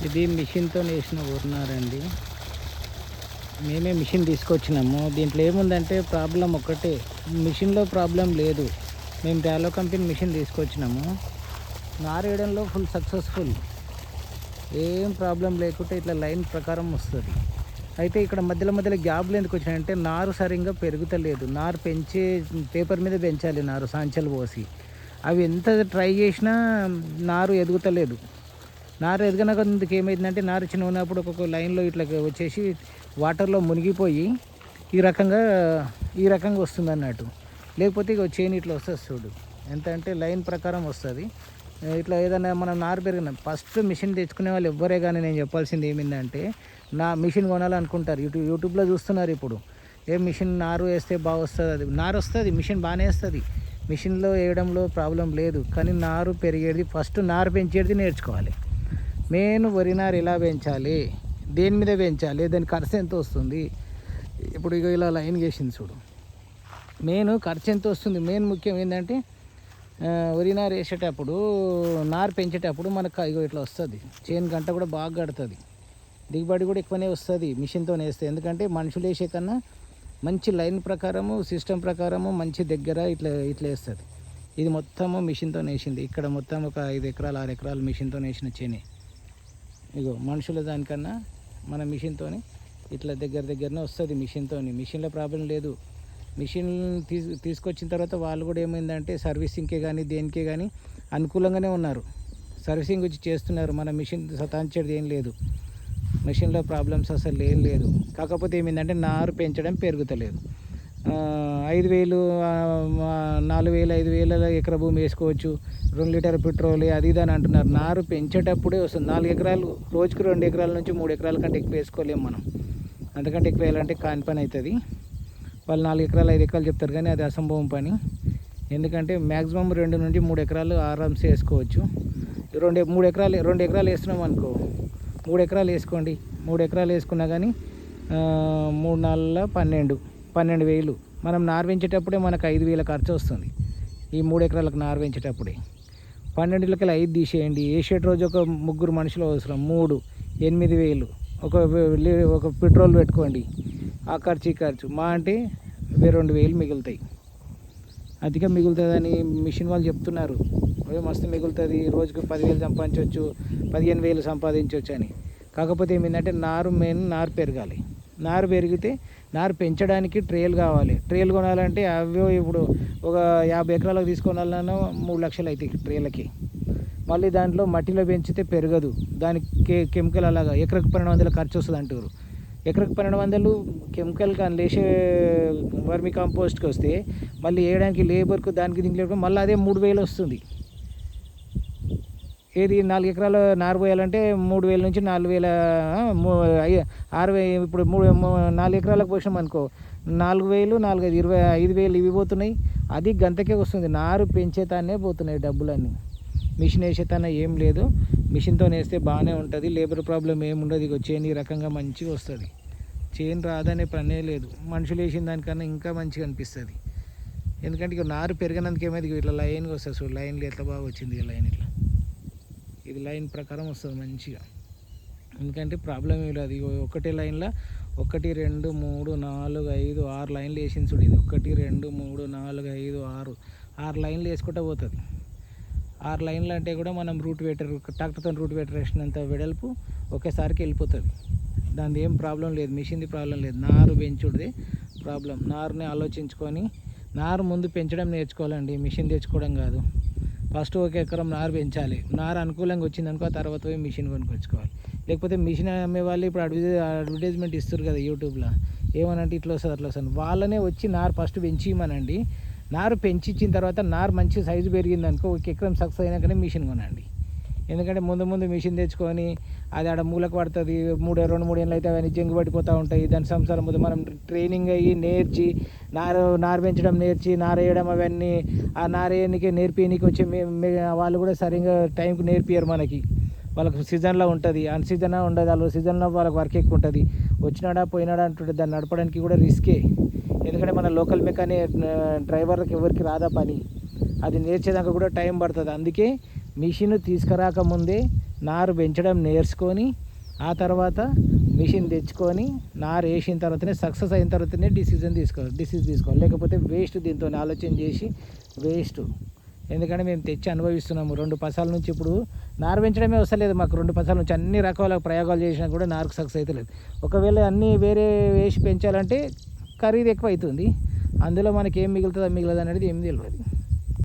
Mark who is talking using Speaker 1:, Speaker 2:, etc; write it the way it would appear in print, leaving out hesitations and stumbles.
Speaker 1: ఇది మిషన్తో వేసిన ఊరినారండి. మేమే మిషన్ తీసుకొచ్చినాము. దీంట్లో ఏముందంటే ప్రాబ్లం ఒక్కటే, మిషన్లో ప్రాబ్లం లేదు. మేము డాలో కంపెనీ మిషన్ తీసుకొచ్చినాము. నారేయడంలో ఫుల్ సక్సెస్ఫుల్, ఏం ప్రాబ్లం లేకుంటే ఇట్లా లైన్ ప్రకారం వస్తుంది. అయితే ఇక్కడ మధ్యలో మధ్యలో గ్యాప్లు ఎందుకు వచ్చినాయంటే నారు సరిగ్గా పెరుగుతలేదు. నారు పెంచే పేపర్ మీద పెంచాలి, నారు సాంచలు పోసి. అవి ఎంత ట్రై చేసినా నారు ఎదుగుతలేదు. నారు ఎదగనందుకు ఏమైందంటే నారు చిన్న ఉన్నప్పుడు ఒక్కొక్క లైన్లో ఇట్లా వచ్చేసి వాటర్లో మునిగిపోయి ఈ రకంగా వస్తుంది అన్నట్టు. లేకపోతే ఇక చేను ఇట్లా వస్తుంది చూడు, ఎంత అంటే లైన్ ప్రకారం వస్తుంది. ఇట్లా ఏదైనా మనం నారు పెరిగిన ఫస్ట్ మిషన్ తెచ్చుకునే వాళ్ళు ఎవ్వరే కానీ నేను చెప్పాల్సింది ఏమిందంటే, నా మిషన్ కొనాలనుకుంటారు. యూట్యూబ్లో చూస్తున్నారు ఇప్పుడు, ఏ మిషన్ నారు వేస్తే బాగా వస్తుంది. అది నారు వస్తుంది, మిషన్ బాగానే వస్తుంది, మిషన్లో వేయడంలో ప్రాబ్లం లేదు. కానీ నారు పెరిగేది ఫస్ట్, నారు పెంచేది నేర్చుకోవాలి. మెయిన్ వరి నారు ఎలా పెంచాలి, దేని మీద పెంచాలి, దాని ఖర్చు ఎంత వస్తుంది. ఇప్పుడు ఇక ఇలా లైన్ వేసింది చూడు, మెయిన్ ఖర్చు ఎంత వస్తుంది. మెయిన్ ముఖ్యం ఏంటంటే వరి నారు వేసేటప్పుడు, నారు పెంచేటప్పుడు మనకు ఇగో ఇట్లా వస్తుంది. చేను గంట కూడా బాగా కడుతుంది, దిగుబడి కూడా ఎక్కువనే వస్తుంది మిషన్తో వేస్తే. ఎందుకంటే మనుషులు వేసే కన్నా మంచి లైన్ ప్రకారము, సిస్టమ్ ప్రకారము మంచి దగ్గర ఇట్లా ఇట్లా వేస్తుంది. ఇది మొత్తము మిషన్తో వేసింది. ఇక్కడ మొత్తం ఒక 5 ఎకరాలు 6 ఎకరాలు మిషన్తో వేసిన చేనే. ఇగో మనుషుల దానికన్నా మన మిషన్తో ఇట్లా దగ్గరనే వస్తుంది. మిషన్లో ప్రాబ్లం లేదు. మిషన్ తీసుకొచ్చిన తర్వాత వాళ్ళు కూడా ఏమైందంటే సర్వీసింగ్కే కానీ దేనికే కానీ అనుకూలంగానే ఉన్నారు. సర్వీసింగ్ వచ్చి చేస్తున్నారు. మన మిషన్ సతాంచేది ఏం లేదు, మిషన్లో ప్రాబ్లమ్స్ అసలు ఏం లేదు. కాకపోతే ఏమైందంటే నారు పెంచడం పెరుగుతలేదు. 5,000 4,000 5,000 ఎకరా భూమి వేసుకోవచ్చు, 2 లీటర్ పెట్రోల్ అది ఇది అని అంటున్నారు. నారు పెంచేటప్పుడే వస్తుంది. 4 ఎకరాలు రోజుకు 2 ఎకరాల నుంచి 3 ఎకరాల కంటే ఎక్కువ వేసుకోలేము మనం. అంతకంటే ఎక్కువ వేయాలంటే కాని పని అవుతుంది. వాళ్ళు 4 ఎకరాలు 5 ఎకరాలు చెప్తారు కానీ అది అసంభవం పని. ఎందుకంటే మ్యాక్సిమం 2 నుంచి 3 ఎకరాలు ఆరామ్సే వేసుకోవచ్చు. 2 ఎకరాలు వేస్తున్నాం అనుకో, 3 ఎకరాలు వేసుకోండి. 3 ఎకరాలు వేసుకున్నా కానీ 3 4 12,000. మనం నారు పెంచేటప్పుడే మనకు 5,000 ఖర్చు వస్తుంది. ఈ 3 ఎకరాలకు నారు పెంచేటప్పుడే 12,000 5 తీసేయండి. వేసేట రోజు ఒక 3 మనుషులు అవసరం, 3 8,000. ఒక పెట్రోల్ పెట్టుకోండి, ఆ ఖర్చు ఈ ఖర్చు మా అంటే 2,000 మిగులుతాయి. అధిక మిగులుతుందని మిషన్ వాళ్ళు చెప్తున్నారు. మస్తు మిగులుతుంది, రోజుకు 10,000 సంపాదించవచ్చు, 15,000 సంపాదించవచ్చు అని. కాకపోతే ఏమిటంటే నారు పెరగాలి. నారు పెరిగితే నారు పెంచడానికి ట్రేలు కావాలి. ట్రేలు కొనాలంటే అవే ఇప్పుడు ఒక 50 ఎకరాలకు తీసుకోవాలన్నా 3 లక్షలు అవుతాయి ట్రేలకి. మళ్ళీ దాంట్లో మట్టిలో పెంచితే పెరగదు, దానికి కెమికల్ అలాగా ఎకరకు 1200 ఖర్చు వస్తుంది అంటారు. ఎకరకు 1200 కెమికల్ కానీ లేసే వర్మి కాంపోస్ట్కి వస్తే మళ్ళీ వేయడానికి లేబర్కు దానికి దీనికి మళ్ళీ అదే 3,000 వస్తుంది. ఏది 4 ఎకరాలు నారు పోయాలంటే 3,000 నుంచి 4,000 6,000. ఇప్పుడు 4 ఎకరాలకు పోసినాం అనుకో, 4,000 4 25,000 ఇవి పోతున్నాయి. అది గంతకే వస్తుంది. నారు పెంచేతానే పోతున్నాయి డబ్బులన్నీ. మిషన్ వేసేతానే ఏం లేదు. మిషన్తో వేస్తే బాగానే ఉంటుంది, లేబర్ ప్రాబ్లం ఏముండదు. ఇక చేను ఈ రకంగా మంచిగా వస్తుంది. చేను రాదనే పనే లేదు. మనుషులు వేసిన దానికన్నా ఇంకా మంచిగా అనిపిస్తుంది. ఎందుకంటే ఇక నారు పెరిగినందుకు ఏమైంది, ఇట్లా లైన్గా వస్తుంది చూడు, లైన్లో ఎట్లా బాగా వచ్చింది. ఈ లైన్ ఇట్లా, ఇది లైన్ ప్రకారం వస్తుంది మంచిగా. ఎందుకంటే ప్రాబ్లం ఏమి లేదు. ఒకటే లైన్లో 1 2 3 4 5 6 లైన్లు వేసింది చూడు. ఇది 1 2 3 4 5 6 లైన్లు వేసుకుంటూ పోతుంది. 6 లైన్లు అంటే కూడా మనం ట్రాక్టర్తో రూట్ వేటర్ వేసినంత వెడల్పు ఒకేసారికి వెళ్ళిపోతుంది. దాని ఏం ప్రాబ్లం లేదు, మిషన్ది ప్రాబ్లం లేదు. నారు పెంచుడిది ప్రాబ్లం. నారుని ఆలోచించుకొని నారు ముందు పెంచడం నేర్చుకోవాలండి, మిషన్ తెచ్చుకోవడం కాదు. ఫస్ట్ 1 ఎకరం నారు పెంచాలి. నారు అనుకూలంగా వచ్చిందనుకో తర్వాత పోయి మిషన్ కొనుక్కొచ్చుకోవాలి. లేకపోతే మిషన్ అమ్మే వాళ్ళు ఇప్పుడు అడ్వర్టైజ్మెంట్ ఇస్తారు కదా యూట్యూబ్లో, ఏమనంటే ఇట్లా వస్తుంది అట్లా వస్తుంది. వాళ్ళనే వచ్చి నారు ఫస్ట్ పెంచిమనండి. నారు పెంచిచ్చిన తర్వాత నారు మంచి సైజు పెరిగిందనుకో 1 ఎకరం సక్సెస్ అయినాకనే మిషన్ కొనండి. ఎందుకంటే ముందు మిషన్ తెచ్చుకొని అది ఆడ మూలకు పడుతుంది. 2-3 ఏళ్ళు అయితే అవన్నీ జంగు పడిపోతూ ఉంటాయి. దాని సంవత్సరం ముందు మనం ట్రైనింగ్ అయ్యి నేర్చి నారు పెంచడం నేర్చి నారేయడం అవన్నీ ఆ నారేయనికే నేర్పియనికి వచ్చే వాళ్ళు కూడా సరిగ్గా టైంకి నేర్పియరు మనకి. వాళ్ళకు సీజన్లో ఉంటుంది, అన్ సీజన్ ఉండదు. వాళ్ళు సీజన్లో వాళ్ళకి వర్క్ ఎక్కువ ఉంటుంది. వచ్చినాడా పోయినాడా అంటుంటే దాన్ని నడపడానికి కూడా రిస్కే. ఎందుకంటే మన లోకల్ మెకానిక్ డ్రైవర్కి ఎవరికి రాదా పని, అది నేర్చేదాకా కూడా టైం పడుతుంది. అందుకే మిషన్ తీసుకురాకముందే నారు పెంచడం నేర్చుకొని ఆ తర్వాత మిషన్ తెచ్చుకొని నారు వేసిన తర్వాతనే సక్సెస్ అయిన తర్వాతనే డిసిజన్ తీసుకోవాలి. లేకపోతే వేస్ట్. దీంతో ఆలోచన చేసి వేస్ట్. ఎందుకంటే మేము తెచ్చి అనుభవిస్తున్నాము 2 పసాల నుంచి. ఇప్పుడు నారు పెంచడమే వస్తలేదు మాకు. 2 పసాల నుంచి అన్ని రకాల ప్రయోగాలు చేసినా కూడా నారుకు సక్సెస్ అయితే లేదు. ఒకవేళ అన్నీ వేరే వేసి పెంచాలంటే ఖరీదు ఎక్కువ అవుతుంది. అందులో మనకి ఏం మిగులుతుందో మిగలదు అనేది ఏం తెలియదు.